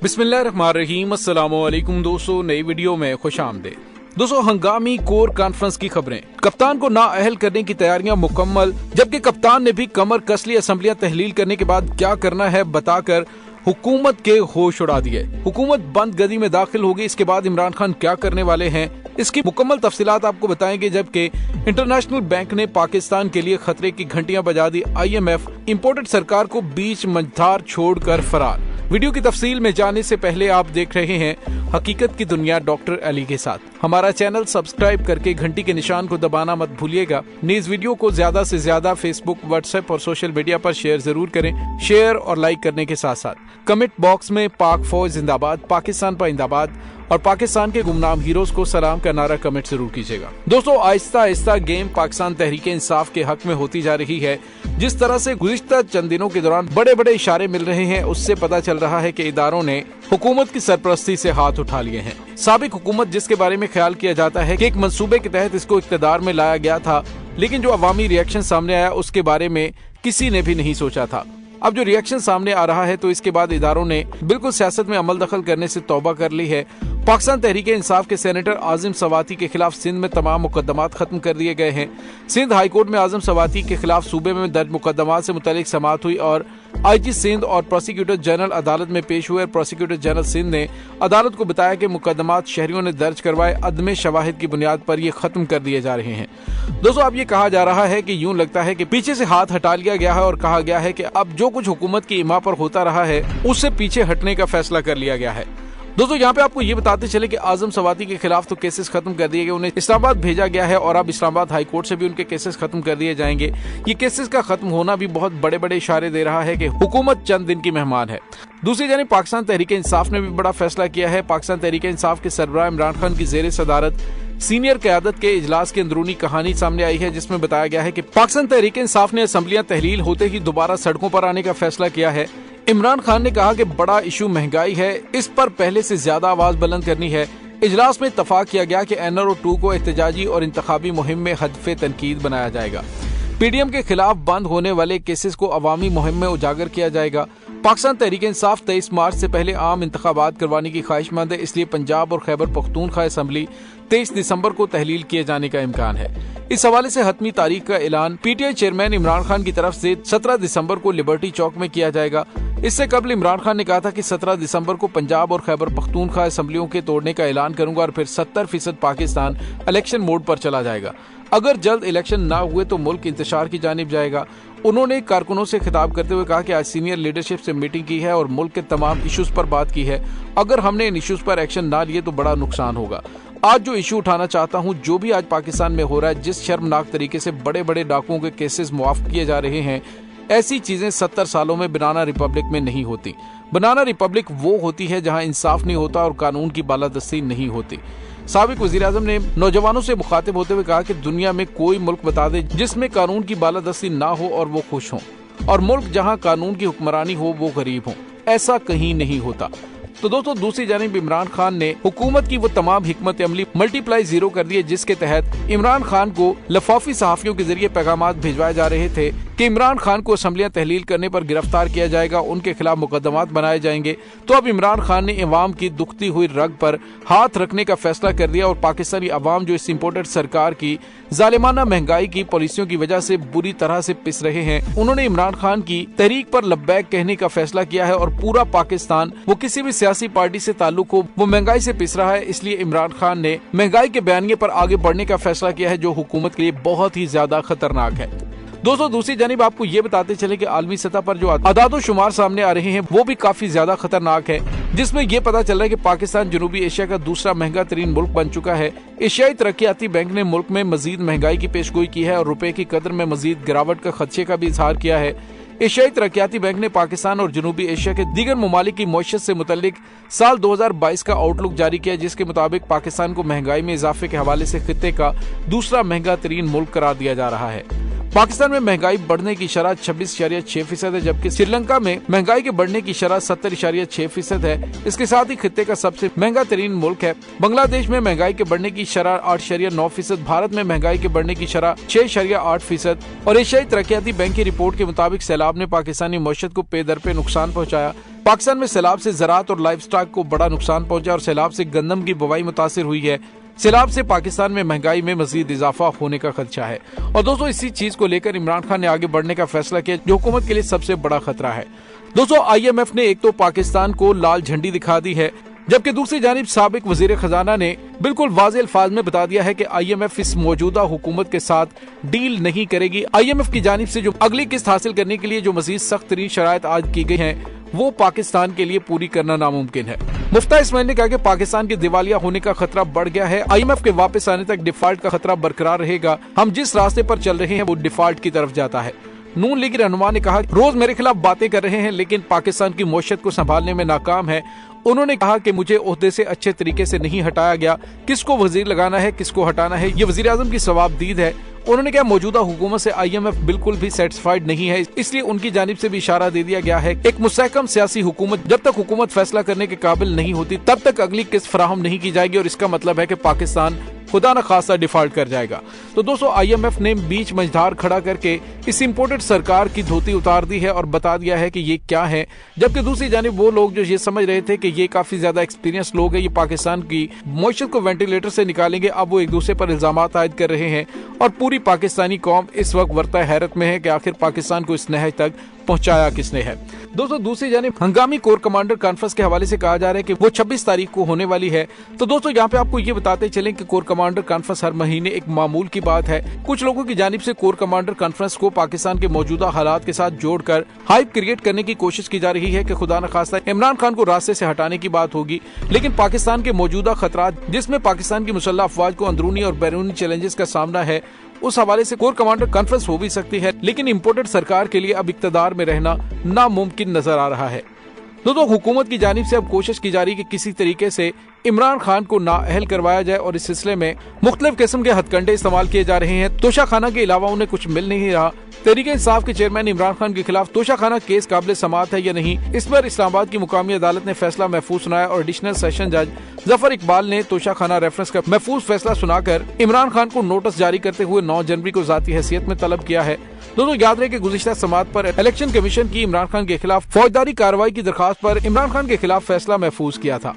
बिस्मिल्लाहिर्रहमानिर्रहीम। अस्सलामुअलैकुम दोस्तों, नई वीडियो में खुशामदीद। दोस्तों, हंगामी कोर कॉन्फ्रेंस की खबरें। कप्तान को नाअहल करने की तैयारियां मुकम्मल, जबकि कप्तान ने भी कमर कस ली। असम्बलियां तहलील करने के बाद क्या करना है बताकर हुकूमत के होश उड़ा दिए। हुकूमत बंद गदी में दाखिल होगी। इसके बाद इमरान खान क्या करने वाले हैं, इसकी मुकम्मल तफसीलात आपको बताएंगे। जबकि इंटरनेशनल बैंक ने पाकिस्तान के लिए खतरे की घंटियां बजा दी। IMF इंपोर्टेड सरकार को बीच मंझधार छोड़कर फरार। वीडियो की तफसील में जाने से पहले आप देख रहे हैं हकीकत की दुनिया डॉक्टर अली के साथ। हमारा चैनल सब्सक्राइब करके घंटी के निशान को दबाना मत भूलिएगा। इस वीडियो को ज्यादा से ज्यादा फेसबुक, व्हाट्सएप और सोशल मीडिया पर शेयर जरूर करें। शेयर और लाइक करने के साथ साथ कमेंट बॉक्स में पाक फौज जिंदाबाद, पाकिस्तान पाइंदाबाद और पाकिस्तान के गुमनाम हीरोज को सलाम का नारा कमेंट जरूर कीजिएगा। दोस्तों, आहिस्ता आहिस्ता गेम पाकिस्तान तहरीके इंसाफ के हक में होती जा रही है। जिस तरह से गुज़िश्ता चंद दिनों के दौरान बड़े बड़े इशारे मिल रहे हैं, उससे पता चल रहा है कि इदारों ने हुकूमत की सरपरस्ती से हाथ उठा लिए हैं। साबिक हुकूमत, जिसके बारे में ख्याल किया जाता है कि एक मंसूबे के तहत इसको इख्तियार में लाया गया था, लेकिन जो अवामी रिएक्शन सामने आया उसके बारे में किसी ने भी नहीं सोचा था। अब जो रिएक्शन सामने आ रहा है, तो इसके बाद इदारों ने बिल्कुल सियासत में अमल दखल करने से तौबा कर ली है। पाकिस्तान तहरीके इंसाफ के सेनेटर आज़म सवाती के खिलाफ सिंध में तमाम मुकदमात खत्म कर दिए गए हैं। सिंध हाईकोर्ट में आज़म सवाती के खिलाफ सूबे में दर्ज मुकदमात से मुतालिक समाअत हुई और IG सिंध और प्रोसिक्यूटर जनरल अदालत में पेश हुए। प्रोसिक्यूटर जनरल सिंध ने अदालत को बताया कि मुकदमात शहरियों ने दर्ज करवाए अदम शवाहिद की बुनियाद पर ये खत्म कर दिए जा रहे हैं। दोस्तों, अब ये कहा जा रहा है कि यूं लगता है कि पीछे से हाथ हटा लिया गया है और कहा गया है कि अब जो कुछ हुकूमत की इमा पर होता रहा है उससे पीछे हटने का फैसला कर लिया गया है। दोस्तों, यहाँ पे आपको ये बताते चले कि आज़म सवाती के खिलाफ तो केसेस खत्म कर दिए गए, उन्हें इस्लामाबाद भेजा गया है और अब इस्लामाबाद हाई कोर्ट से भी उनके केसेस खत्म कर दिए जाएंगे। ये केसेस का खत्म होना भी बहुत बड़े बड़े इशारे दे रहा है कि हुकूमत चंद दिन की मेहमान है। दूसरी जानिब पाकिस्तान तहरीके इंसाफ ने भी बड़ा फैसला किया है। पाकिस्तान तहरीके इंसाफ के सरबराह इमरान खान की ज़ेर सदारत सीनियर क़यादत के इजलास की अंदरूनी कहानी सामने आई है, जिसमें बताया गया है कि पाकिस्तान तहरीके इंसाफ ने असम्बलियां तहलील होते ही दोबारा सड़कों पर आने का फैसला किया है। इमरान खान ने कहा कि बड़ा इशू महंगाई है, इस पर पहले से ज्यादा आवाज बुलंद करनी है। इजलास में इत्तफाक किया गया कि NRO 2 को एहतजाजी और इंतखाबी मुहिम में हदफे तनकीद बनाया जाएगा। PDM के खिलाफ बंद होने वाले केसेस को अवामी मुहिम में उजागर किया जाएगा। पाकिस्तान तहरीके इंसाफ 23 मार्च से पहले आम इंतखाबात करवाने की ख्वाहिशमंद है, इसलिए पंजाब और खैबर पख्तूनख्वा असम्बली 23 दिसंबर को तहलील किए जाने का इम्कान है। इस हवाले से हतमी तारीख का ऐलान PTI चेयरमैन इमरान खान की तरफ से 17 दिसंबर को लिबर्टी चौक में किया जाएगा। इससे कबल इमरान खान ने कहा था कि 17 दिसंबर को पंजाब और खैबर पख्तूनख्वा असम्बलियों के तोड़ने का ऐलान करूंगा और फिर 70% पाकिस्तान इलेक्शन मोड पर चला जाएगा। अगर जल्द इलेक्शन ना हुए तो मुल्क इंतशार की जानिब जाएगा। उन्होंने कारकुनों से खिताब करते हुए कहा कि आज सीनियर लीडरशिप से मीटिंग की है और मुल्क के तमाम इश्यूज पर बात की है। अगर हमने इन इश्यूज पर एक्शन ना लिए तो बड़ा नुकसान होगा। आज जो इशू उठाना चाहता हूं, जो भी आज पाकिस्तान में हो रहा है, जिस शर्मनाक तरीके से बड़े बड़े डाकुओं के केसेस मुआफ किए जा रहे हैं, ऐसी चीजें 70 सालों में बनाना रिपब्लिक में नहीं होती। बनाना रिपब्लिक वो होती है जहां इंसाफ नहीं होता और कानून की बालादस्ती नहीं होती। साबिक वज़ीर आज़म ने नौजवानों से मुखातिब होते हुए कहा कि दुनिया में कोई मुल्क बता दे जिसमें कानून की बालादस्ती ना हो और वो खुश हो, और मुल्क जहां कानून की हुक्मरानी हो वो गरीब हो। ऐसा कहीं नहीं होता। तो दोस्तों, दूसरी जानिब इमरान खान ने हुकूमत की वो तमाम हिकमत अमली मल्टीप्लाई जीरो कर दिए, जिसके तहत इमरान खान को लफाफी सहाफियों के जरिए पैगामात भिजवाए जा रहे थे कि इमरान खान को असम्बलियां तहलील करने पर गिरफ्तार किया जाएगा, उनके खिलाफ मुकदमात बनाए जाएंगे। तो अब इमरान खान ने अवाम की दुखती हुई रग पर हाथ रखने का फैसला कर दिया और पाकिस्तानी अवाम जो इस इम्पोर्टेड सरकार की जालिमाना महंगाई की पॉलिसियों की वजह से बुरी तरह से पिस रहे हैं, उन्होंने इमरान खान की तहरीक पर लब्बैक कहने का फैसला किया है। और पूरा पाकिस्तान, वो किसी भी सियासी पार्टी से ताल्लुक हो, वो महंगाई से पिस रहा है। इसलिए इमरान खान ने महंगाई के बयानिए पर आगे बढ़ने का फैसला किया है, जो हुकूमत के लिए बहुत ही ज्यादा खतरनाक है। दोस्तों, दूसरी जानिब आपको ये बताते चले कि आलमी सतह पर जो अदादो शुमार सामने आ रहे हैं वो भी काफी ज्यादा खतरनाक है, जिसमें ये पता चल रहा है कि पाकिस्तान जनूबी एशिया का दूसरा महंगा तरीन मुल्क बन चुका है। एशियाई तरक्याती बैंक ने मुल्क में मजीद महंगाई की पेशगोई की है और रुपए की कदर में मजीद गिरावट का खदशे का भी इजहार किया है। एशियाई तरक्याती बैंक ने पाकिस्तान और जनूबी एशिया के दीगर ममालिक की मईशत से मुतल्लिक साल 2022 का आउटलुक जारी किया, जिसके मुताबिक पाकिस्तान को महंगाई में इजाफे के हवाले से खित्ते का दूसरा महंगा तरीन मुल्क करार दिया जा रहा है। पाकिस्तान में महंगाई बढ़ने की शरह 26.6% है, जबकि श्रीलंका में महंगाई के बढ़ने की शरह 70.6% है। इसके साथ ही खित्ते का सबसे महंगा तरीन मुल्क है। बांग्लादेश में महंगाई के बढ़ने की शरह 8.9%, भारत में महंगाई के बढ़ने की शरह 6.8% और एशियाई तरक्याती बैंक की रिपोर्ट के मुताबिक सैलाब ने पाकिस्तानी मईशत को पे दर पे नुकसान पहुंचाया। पाकिस्तान में सैलाब से ज़राअत और लाइफ स्टॉक को बड़ा नुकसान पहुंचा और सैलाब से गंदम की बुवाई मुतासिर हुई है। सैलाब से पाकिस्तान में महंगाई में मजीद इजाफा होने का खदशा है। और दोस्तों, इसी चीज को लेकर इमरान खान ने आगे बढ़ने का फैसला किया, जो हुकूमत के लिए सबसे बड़ा खतरा है। दोस्तों, IMF ने एक तो पाकिस्तान को लाल झंडी दिखा दी है, जबकि दूसरी जानिब साबिक वजीर खजाना ने बिल्कुल वाज़े अल्फाज में बता दिया है कि IMF इस मौजूदा हुकूमत के साथ डील नहीं करेगी। IMF की जानिब से जो अगली किस्त हासिल करने के लिए जो मजीद सख्त तरीन शराइत आज की गई हैं, वो पाकिस्तान के लिए पूरी करना नामुमकिन है। मुफ्ता इस्माइल ने कहा कि पाकिस्तान के दिवालिया होने का खतरा बढ़ गया है। IMF के वापस आने तक डिफॉल्ट का खतरा बरकरार रहेगा। हम जिस रास्ते पर चल रहे हैं वो डिफॉल्ट की तरफ जाता है। नून लीग रहनुमा ने कहा, रोज मेरे खिलाफ बातें कर रहे हैं लेकिन पाकिस्तान की मईशत को संभालने में नाकाम है। उन्होंने कहा कि मुझे ओहदे से अच्छे तरीके से नहीं हटाया गया, किसको वजीर लगाना है, किसको हटाना है, ये वजीर आजम की सवाबदीद है। उन्होंने कहा, मौजूदा हुकूमत से IMF बिल्कुल भी सेटिस्फाइड नहीं है, इसलिए उनकी जानिब से भी इशारा दे दिया गया है। एक मुस्तहकम सियासी हुकूमत जब तक हुकूमत फैसला करने के काबिल नहीं होती तब तक अगली किस्त फराहम नहीं की जाएगी और इसका मतलब है कि पाकिस्तान खुदा न खासा डिफॉल्ट कर जाएगा। तो दोस्तों, IMF ने बीच मझधार खड़ा करके इस इम्पोर्टेड सरकार की धोती उतार दी है और बता दिया है कि ये क्या है, जबकि दूसरी जानिब वो लोग जो ये समझ रहे थे कि ये काफी ज्यादा एक्सपीरियंस लोग हैं, ये पाकिस्तान की मईशत को वेंटिलेटर से निकालेंगे, अब वो एक दूसरे पर इल्जामात आयद कर रहे हैं और पूरी पाकिस्तानी कौम इस वक्त वर्ता हैरत में है कि आखिर पाकिस्तान को इस नहज तक पहुंचाया किसने है। दोस्तों, दूसरी जानिब हंगामी कोर कमांडर कॉन्फ्रेंस के हवाले से कहा जा रहा है कि वो 26 तारीख को होने वाली है। तो दोस्तों, यहाँ पे आपको ये बताते चलें कि कोर कमांडर कॉन्फ्रेंस हर महीने एक मामूल की बात है। कुछ लोगों की जानिब से कोर कमांडर कॉन्फ्रेंस को पाकिस्तान के मौजूदा हालात के साथ जोड़कर हाइप क्रिएट करने की कोशिश की जा रही है कि खुदा न खास्ता इमरान खान को रास्ते से हटाने की बात होगी। लेकिन पाकिस्तान के मौजूदा खतरात, जिसमें पाकिस्तान की मुसल्लह अफवाज को अंदरूनी और बैरूनी चैलेंजेस का सामना है, उस हवाले से कोर कमांडर कॉन्फ्रेंस हो भी सकती है, लेकिन इम्पोर्टेड सरकार के लिए अब इक्तदार में रहना नामुमकिन नजर आ रहा है। दोस्तों, हुकूमत की जानिब से अब कोशिश की जा रही है कि किसी तरीके से इमरान खान को नाअहल करवाया जाए और इस सिलसिले में मुख्तलिफ किस्म के हथकंडे इस्तेमाल किए जा रहे हैं। तोशाखाना के अलावा उन्हें कुछ मिल नहीं रहा। तहरीके इंसाफ के चेयरमैन इमरान खान के खिलाफ तोशाखाना केस काबिल समाअत है या नहीं, इस पर इस्लामाबाद की मुकामी अदालत ने फैसला महफूज सुनाया और एडिशनल सेशन जज जफर इकबाल ने तोशाखाना रेफरेंस का महफूज फैसला सुनाकर इमरान खान को नोटिस जारी करते हुए 9 जनवरी को जाती हैसियत में तलब किया है। दोनों याद रहे कि गुज़िश्ता समाअत पर इलेक्शन कमीशन की इमरान खान के खिलाफ फौजदारी कार्रवाई की दरखास्त पर इमरान खान के खिलाफ फैसला महफूज किया था।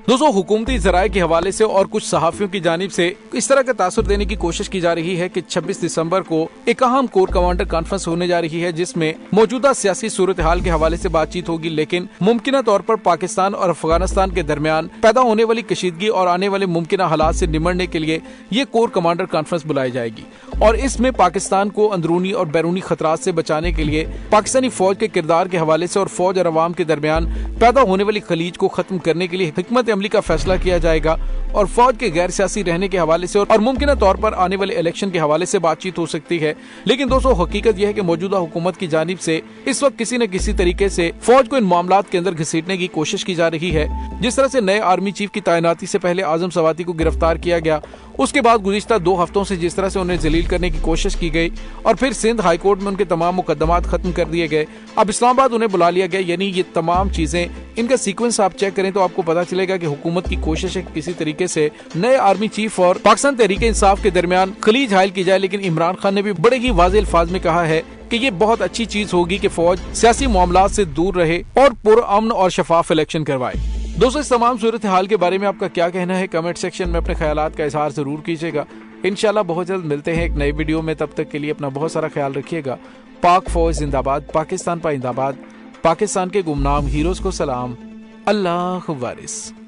दोस्तों, हुकूमती ज़राए के हवाले से और कुछ सहाफ़ियों की जानिब से इस तरह का तासुर देने की कोशिश की जा रही है कि 26 दिसंबर को एक अहम कोर कमांडर कॉन्फ्रेंस होने जा रही है, जिसमें मौजूदा सियासी सूरत हाल के हवाले से बातचीत होगी, लेकिन मुमकिन तौर पर पाकिस्तान और अफगानिस्तान के दरमियान पैदा होने वाली कशीदगी और आने वाले मुमकिन हालात से निमटने के लिए ये कोर कमांडर कॉन्फ्रेंस बुलाई जाएगी और इसमें पाकिस्तान को अंदरूनी और बैरूनी खतरात से बचाने के लिए पाकिस्तानी फौज के किरदार के हवाले से और फौज और अवाम के दरमियान पैदा होने वाली खलीज को खत्म करने के लिए हिकमत अमली का फैसला किया जाएगा और फौज के गैर सियासी रहने के हवाले से और मुमकिन तौर पर आने वाले इलेक्शन के हवाले से बातचीत हो सकती है। लेकिन दोस्तों, हकीकत यह है कि मौजूदा हुकूमत की जानिब से इस वक्त किसी न किसी तरीके से फौज को इन मामलात के अंदर घसीटने की कोशिश की जा रही है। जिस तरह से नए आर्मी चीफ की तैनाती से पहले आजम सवाती को गिरफ्तार किया गया, उसके बाद गुज़िश्ता 2 हफ्तों से जिस तरह से उन्हें जलील करने की कोशिश की गई और फिर सिंध हाई कोर्ट में उनके तमाम मुकदमात खत्म कर दिए गए, अब इस्लामाबाद उन्हें बुला लिया गया। यानी ये तमाम चीजें, इनका सीक्वेंस आप चेक करें तो आपको पता चलेगा कि हुकूमत की कोशिश है किसी तरीके से नए आर्मी चीफ और पाकिस्तान तहरीके इंसाफ के दरमियान खलीज हायल की जाए। लेकिन इमरान खान ने भी बड़े ही वाज़ेह अल्फाज में कहा है कि ये बहुत अच्छी चीज होगी कि फौज सियासी मामलात से दूर रहे और पुरअमन और शफाफ इलेक्शन करवाए। दोस्तों, इस तमाम सूरत हाल के बारे में आपका क्या कहना है? कमेंट सेक्शन में अपने ख्यालात का इजहार जरूर कीजिएगा। इंशाल्लाह बहुत जल्द मिलते हैं एक नई वीडियो में। तब तक के लिए अपना बहुत सारा ख्याल रखिएगा। पाक फौज जिंदाबाद, पाकिस्तान पाइंदाबाद, पाकिस्तान के गुमनाम हीरोज को सलाम, अल्लाह वारिस।